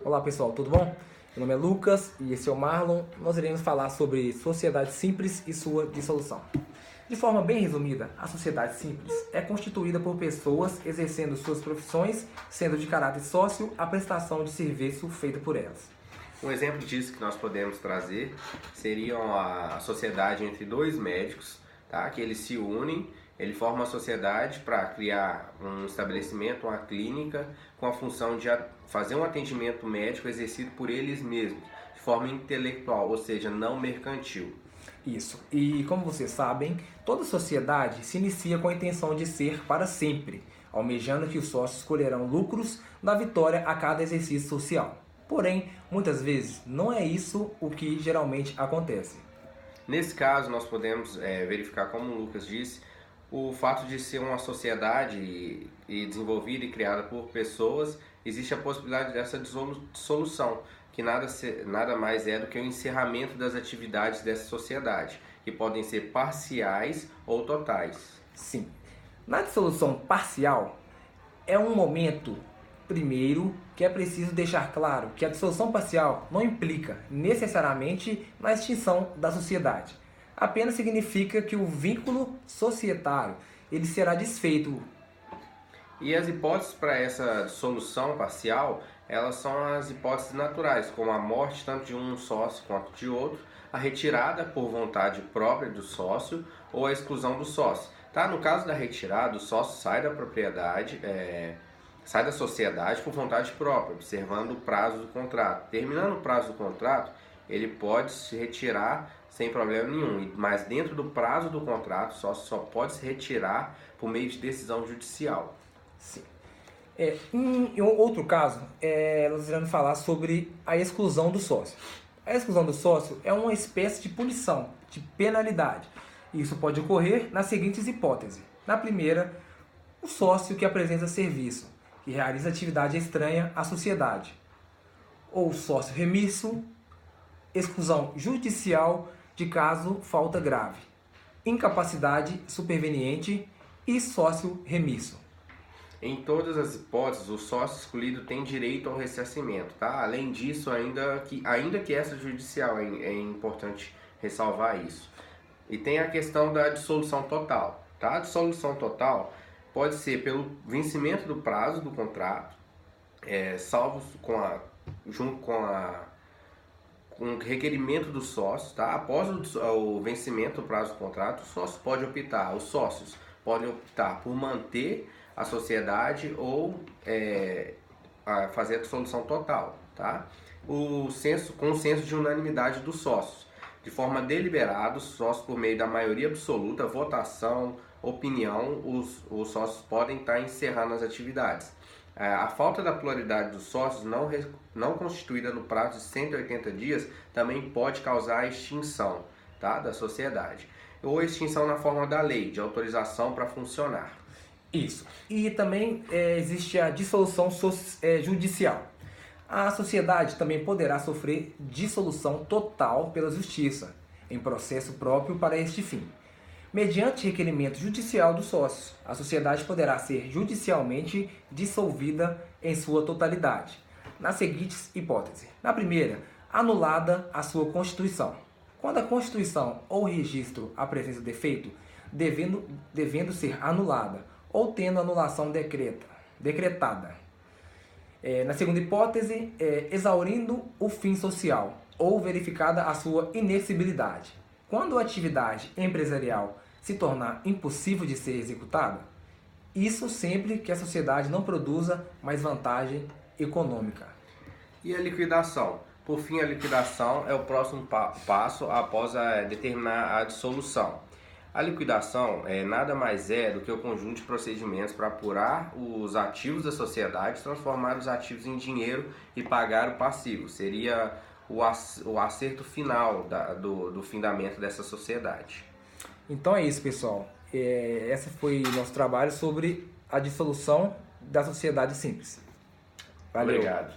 Olá pessoal, tudo bom? Meu nome é Lucas e esse é o Marlon. Nós iremos falar sobre sociedade simples e sua dissolução. De forma bem resumida, a sociedade simples é constituída por pessoas exercendo suas profissões, sendo de caráter sócio a prestação de serviço feita por elas. Um exemplo disso que nós podemos trazer seria a sociedade entre dois médicos, tá? Que eles se unem, ele forma uma sociedade para criar um estabelecimento, uma clínica, com a função de fazer um atendimento médico exercido por eles mesmos, de forma intelectual, ou seja, não mercantil. Isso. E como vocês sabem, toda sociedade se inicia com a intenção de ser para sempre, almejando que os sócios colherão lucros da vitória a cada exercício social. Porém, muitas vezes não é isso o que geralmente acontece. Nesse caso, nós podemos verificar, como o Lucas disse, o fato de ser uma sociedade e desenvolvida e criada por pessoas, existe a possibilidade dessa dissolução, que nada mais é do que o encerramento das atividades dessa sociedade, que podem ser parciais ou totais. Sim. Na dissolução parcial, é um momento, primeiro, que é preciso deixar claro que a dissolução parcial não implica necessariamente na extinção da sociedade. Apenas significa que o vínculo societário ele será desfeito. E as hipóteses para essa dissolução parcial, elas são as hipóteses naturais, como a morte tanto de um sócio quanto de outro, a retirada por vontade própria do sócio ou a exclusão do sócio. Tá? No caso da retirada, o sócio sai da propriedade, sai da sociedade por vontade própria, observando o prazo do contrato. Terminando o prazo do contrato, ele pode se retirar sem problema nenhum, mas dentro do prazo do contrato, o sócio só pode se retirar por meio de decisão judicial. Sim. Em outro caso, nós iremos falar sobre a exclusão do sócio. A exclusão do sócio é uma espécie de punição, de penalidade. Isso pode ocorrer nas seguintes hipóteses. Na primeira, o sócio que apresenta serviço, que realiza atividade estranha à sociedade. Ou sócio remisso, exclusão judicial de caso falta grave, incapacidade superveniente e sócio remisso. Em todas as hipóteses, o sócio excluído tem direito ao ressarcimento, tá? Além disso, ainda que essa judicial, é importante ressalvar isso. E tem a questão da dissolução total, tá? A dissolução total pode ser pelo vencimento do prazo do contrato, salvo junto com o requerimento dos sócios, tá? Após o vencimento do prazo do contrato, os sócios podem optar por manter a sociedade ou fazer a dissolução total, tá? Com o senso de unanimidade dos sócios. De forma deliberada, os sócios, por meio da maioria absoluta, votação, opinião, os sócios podem estar encerrando as atividades. A falta da pluralidade dos sócios não constituída no prazo de 180 dias também pode causar a extinção, tá, da sociedade. Ou extinção na forma da lei, de autorização para funcionar. Isso. E também existe a dissolução judicial. A sociedade também poderá sofrer dissolução total pela justiça, em processo próprio para este fim. Mediante requerimento judicial dos sócios, a sociedade poderá ser judicialmente dissolvida em sua totalidade, nas seguintes hipóteses. Na primeira, anulada a sua constituição. Quando a constituição ou registro apresenta defeito, devendo ser anulada, ou tendo anulação decretada. Na segunda hipótese, exaurindo o fim social, ou verificada a sua inexigibilidade. Quando a atividade empresarial se tornar impossível de ser executada, isso sempre que a sociedade não produza mais vantagem econômica. E a liquidação? Por fim, a liquidação é o próximo passo após determinar a dissolução. A liquidação nada mais é do que o conjunto de procedimentos para apurar os ativos da sociedade, transformar os ativos em dinheiro e pagar o passivo. Seria o acerto final do findamento dessa sociedade. Então é isso, pessoal. Esse foi o nosso trabalho sobre a dissolução da sociedade simples. Valeu. Obrigado.